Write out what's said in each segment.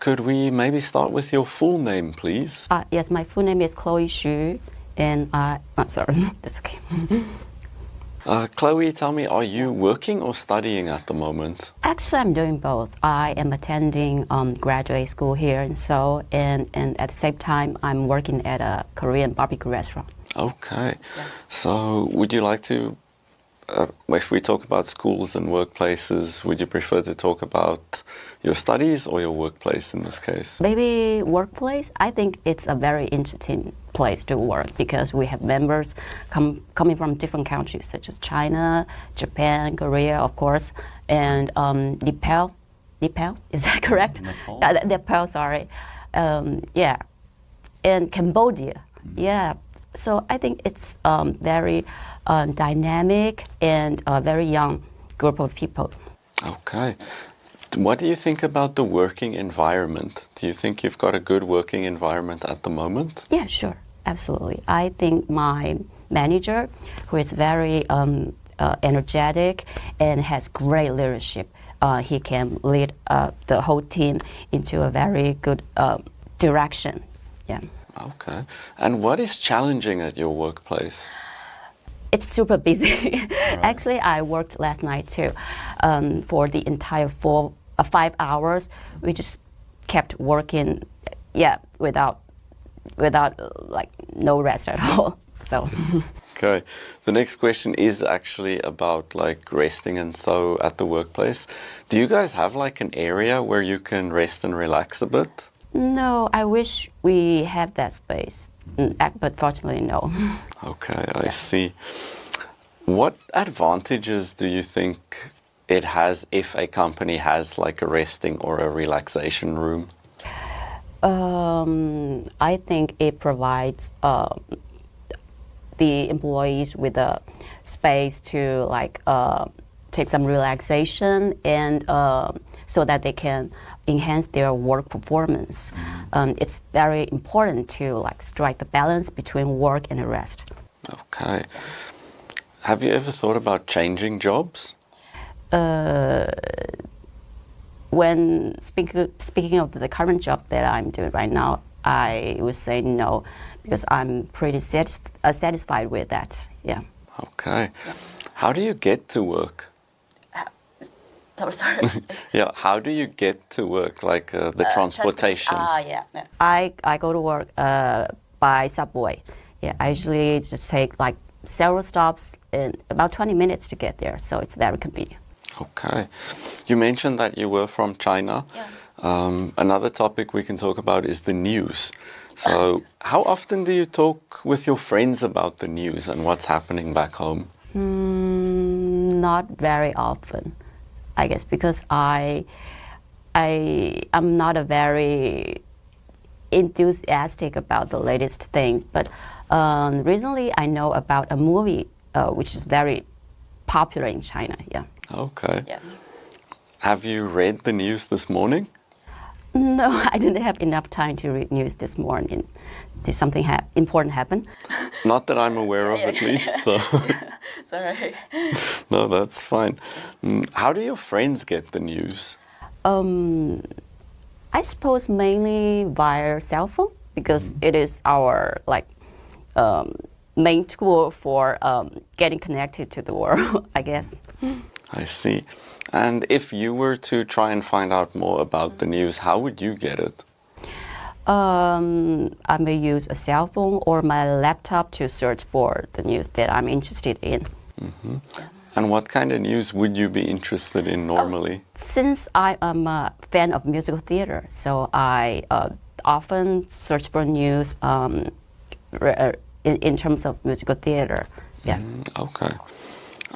Could we maybe start with your full name, please? Yes, my full name is Chloe Xu, and sorry, that's okay. Chloe, tell me, are you working or studying at the moment? Actually, I'm doing both. I am attending graduate school here in Seoul, and at the same time, I'm working at a Korean barbecue restaurant. Okay. Yeah. So would you like to, if we talk about schools and workplaces, would you prefer to talk about your studies or your workplace in this case? Maybe workplace. I think it's a very interesting place to work because we have members coming from different countries such as China, Japan, Korea, of course, and Nepal. Nepal, is that correct? Nepal? Nepal, sorry. Yeah, and Cambodia. Yeah. So I think it's very dynamic and a very young group of people. Okay. What do you think about the working environment? Do you think you've got a good working environment at the moment? Yeah, sure, absolutely. I think my manager, who is very energetic and has great leadership, he can lead the whole team into a very good direction. Yeah. Okay. And what is challenging at your workplace? It's super busy. Right. Actually, I worked last night too. For the entire 5 hours, we just kept working, without like no rest at all. So. Okay. The next question is actually about like resting and so at the workplace. Do you guys have like an area where you can rest and relax a bit? No, I wish we had that space, but fortunately, no. Okay, I see. What advantages do you think it has if a company has like a resting or a relaxation room? I think it provides the employees with a space to like take some relaxation and so that they can enhance their work performance. It's very important to like strike the balance between work and rest. Okay. Have you ever thought about changing jobs? When speaking of the current job that I'm doing right now, I would say no, because I'm pretty satisfied with that. Yeah. Okay. Yeah. How do you get to work? Sorry. Yeah, how do you get to work, like the transportation? Yeah. I go to work by subway. Yeah, I usually just take like several stops in about 20 minutes to get there, so it's very convenient. Okay. You mentioned that you were from China. Yeah. Another topic we can talk about is the news. So how often do you talk with your friends about the news and what's happening back home? Not very often, I guess, because I'm not a very enthusiastic about the latest things. But recently, I know about a movie which is very popular in China. Yeah. Okay. Yeah. Have you read the news this morning? No, I didn't have enough time to read news this morning. Did something important happen? Not that I'm aware of, at least. So. Sorry. No, that's fine. How do your friends get the news? I suppose mainly via cell phone, because it is our main tool for getting connected to the world, I guess. I see. And if you were to try and find out more about the news, how would you get it? I may use a cell phone or my laptop to search for the news that I'm interested in. Mm-hmm. Yeah. And what kind of news would you be interested in normally? Since I am a fan of musical theater, so I often search for news in terms of musical theater. Yeah. Okay.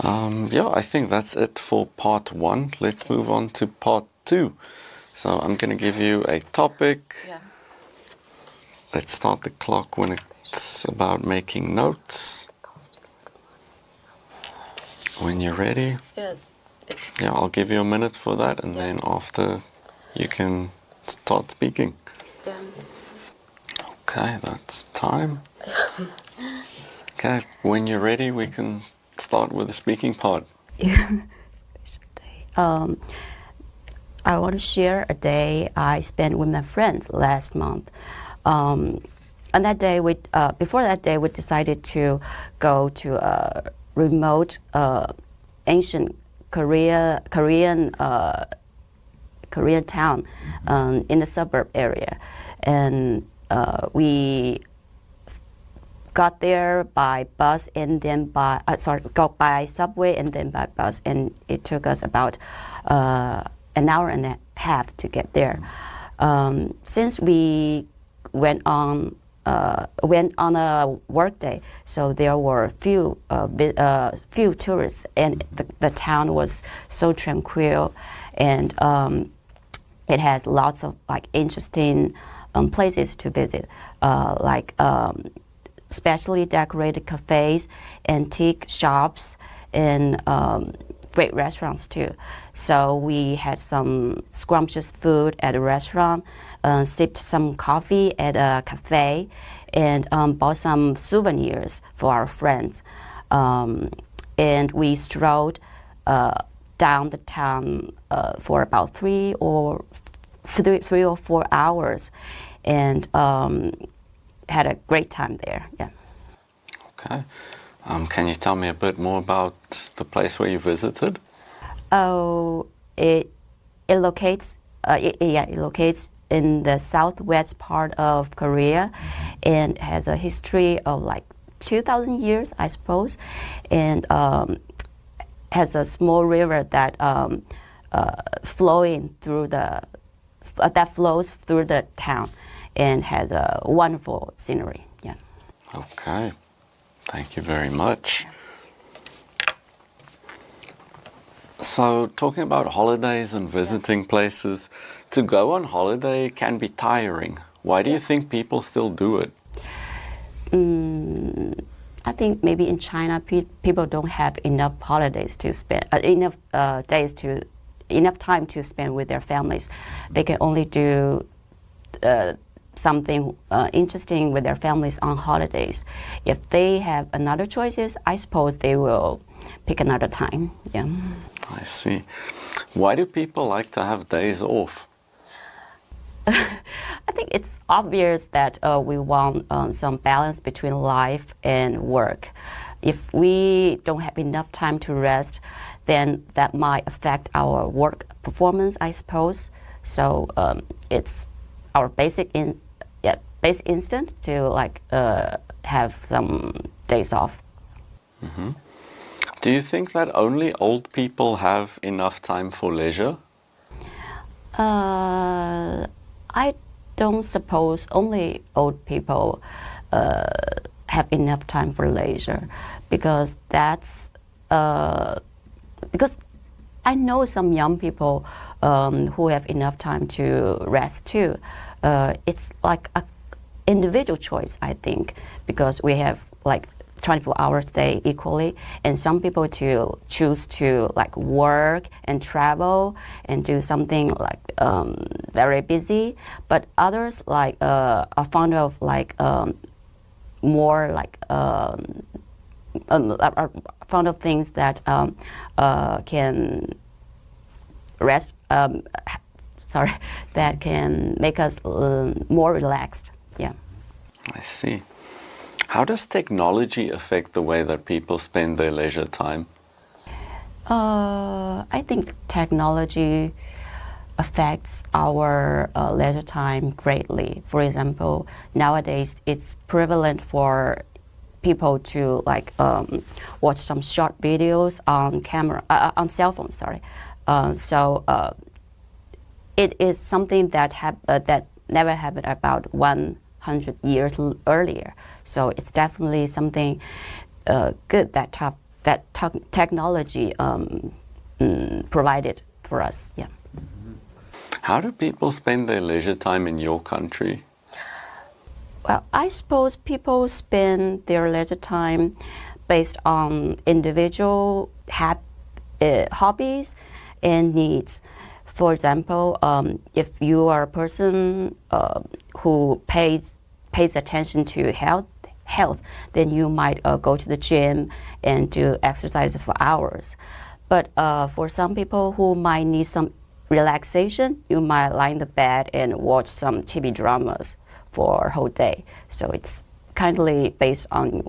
Yeah, I think that's it for part 1. Let's move on to part 2. So I'm going to give you a topic. Yeah. Let's start the clock when it's about making notes. When you're ready. Yeah. Yeah, I'll give you a minute for that, and then after you can start speaking. Yeah. Okay, that's time. Okay, when you're ready, we can start with the speaking part. I want to share a day I spent with my friends last month. On that day, before that day, we decided to go to a remote, ancient Korean town in the suburb area, and we got there by bus and then got by subway and then by bus, and it took us about an hour and a half to get there. Since we went on a work day, so there were few tourists, and the town was so tranquil, and it has lots of like interesting places to visit, like specially decorated cafes, antique shops, and great restaurants too. So we had some scrumptious food at a restaurant, sipped some coffee at a cafe, and bought some souvenirs for our friends. And we strolled down the town for about 3 or 4 hours, and had a great time there. Yeah. Okay. Can you tell me a bit more about the place where you visited? Oh, it locates in the southwest part of Korea, and has a history of like 2,000 years, I suppose, and has a small river that flows through the town, and has a wonderful scenery. Yeah. Okay. Thank you very much. So, talking about holidays and visiting places, to go on holiday can be tiring. Why do you think people still do it? I think maybe in China, people don't have enough holidays to spend, enough time to spend with their families. They can only do something interesting with their families on holidays. If they have another choices, I suppose they will pick another time. Yeah. I see. Why do people like to have days off? I think it's obvious that we want some balance between life and work. If we don't have enough time to rest, then that might affect our work performance, I suppose. So it's our basic instinct to have some days off. Mm-hmm. Do you think that only old people have enough time for leisure? I don't suppose only old people have enough time for leisure, because because I know some young people who have enough time to rest too. It's like an individual choice, I think, because we have like 24 hours a day equally, and some people to choose to like work and travel and do something like very busy, but others like are fond of like more like are fond of things that can rest. That can make us more relaxed. Yeah. I see. How does technology affect the way that people spend their leisure time? I think technology affects our leisure time greatly. For example, nowadays it's prevalent for people to like watch some short videos on cell phone. So it is something that that never happened about 100 years earlier. So it's definitely something good that technology provided for us. Yeah. How do people spend their leisure time in your country? Well, I suppose people spend their leisure time based on individual hobbies and needs. For example, if you are a person who pays attention to health, then you might go to the gym and do exercise for hours. But for some people who might need some relaxation, you might lie in the bed and watch some TV dramas for a whole day. So it's kindly based on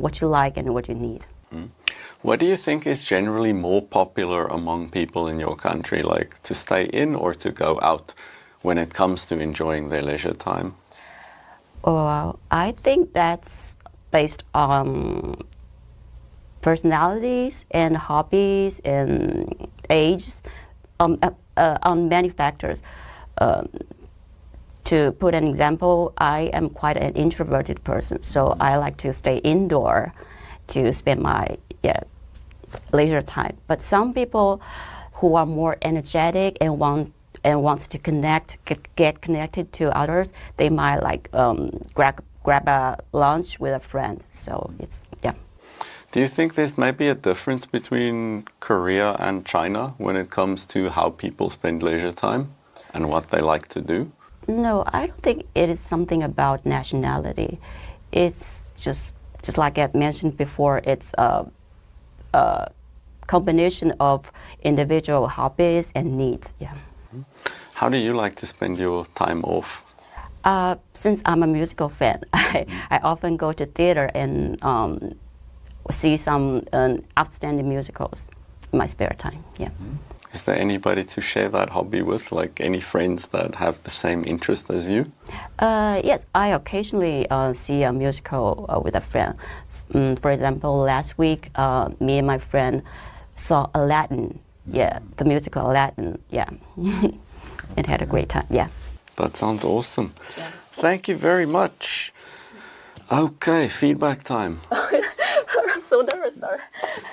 what you like and what you need. What do you think is generally more popular among people in your country, like to stay in or to go out when it comes to enjoying their leisure time? I think that's based on personalities and hobbies and ages, on many factors. To put an example, I am quite an introverted person, so I like to stay indoor to spend my leisure time. But some people who are more energetic and wants to get connected to others, they might like grab a lunch with a friend. So it's Do you think there's maybe a difference between Korea and China when it comes to how people spend leisure time and what they like to do? No, I don't think it is something about nationality. It's just like I mentioned before, it's a combination of individual hobbies and needs. Yeah. How do you like to spend your time off? Since I'm a musical fan, I often go to theater and see some outstanding musicals in my spare time. Yeah. Is there anybody to share that hobby with, like any friends that have the same interest as you? Yes, I occasionally see a musical with a friend. For example, last week, me and my friend saw Aladdin. Yeah, the musical Aladdin. Yeah, and had a great time. Yeah. That sounds awesome. Yeah. Thank you very much. Okay, feedback time. I'm so nervous. Sorry.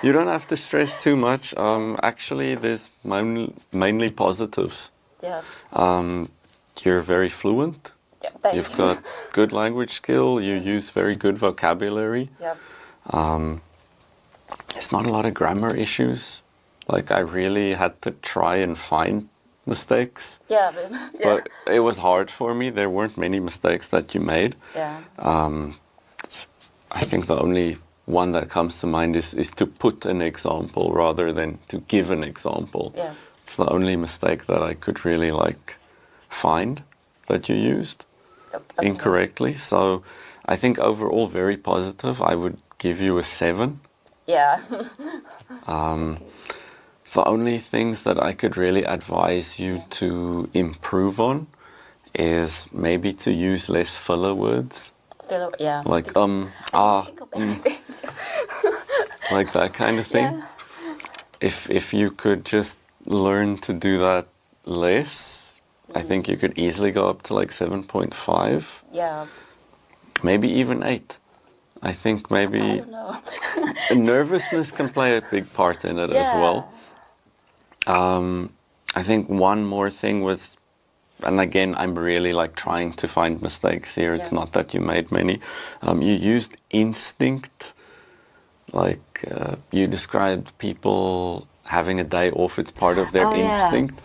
You don't have to stress too much. Actually, there's mainly positives. Yeah. You're very fluent. Yeah. Thank You've you. got good language skill. You use very good vocabulary. Yeah. It's not a lot of grammar issues. Like I really had to try and find mistakes. Yeah. But it was hard for me. There weren't many mistakes that you made. Yeah. I think the only one that comes to mind is to put an example rather than to give an example. Yeah. It's the only mistake that I could really like find that you used Okay. incorrectly. So I think overall very positive. I would give you a 7. Yeah. The only things that I could really advise you to improve on is maybe to use less filler words. Yeah. Like Think of anything. like that kind of thing. Yeah. If you could just learn to do that less, I think you could easily go up to like 7.5, Yeah. maybe even 8. I think I maybe don't know. nervousness can play a big part in it as Yeah. well. I think one more thing was, and again, I'm really like trying to find mistakes here. It's Yeah. not that you made many. You used instinct. Like you described people having a day off. It's part of their Oh, yeah. instinct.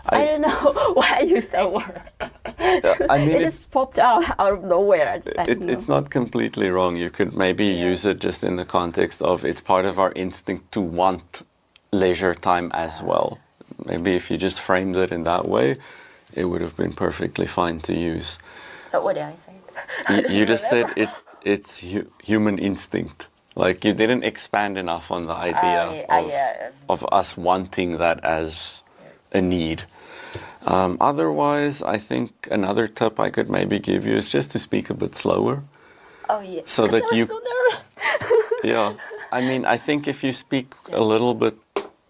I don't know why I used that word. I mean, it just popped out of nowhere. I don't know. it's not completely wrong. You could maybe use it just in the context of it's part of our instinct to want leisure time as well. Maybe if you just framed it in that way, it would have been perfectly fine to use. So what did I say? You just said it's human instinct. Like you didn't expand enough on the idea of us wanting that as a need. Otherwise, I think another tip I could maybe give you is just to speak a bit slower. Oh yeah. So that I was you- so nervous. Yeah, I mean, I think if you speak a little bit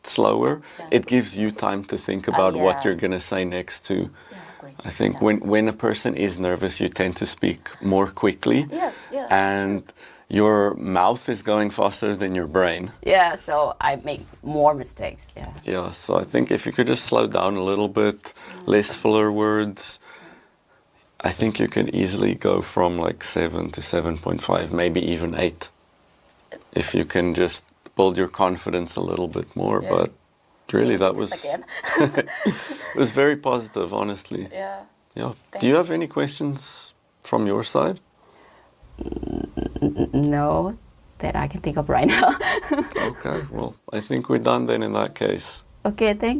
slower, it gives you time to think about what yeah. you're going to say next to. Yeah, great. I think when a person is nervous, you tend to speak more quickly. Yes, yeah. And your mouth is going faster than your brain. Yeah, so I make more mistakes. Yeah. Yeah, so I think if you could just slow down a little bit, less filler words, I think you can easily go from like 7 to 7.5, maybe even 8. If you can just build your confidence a little bit more, but really that was Again. it was very positive, honestly. Yeah. Yeah. Do you have any questions from your side? No, that I can think of right now. Okay, well, I think we're done then in that case. Okay, thank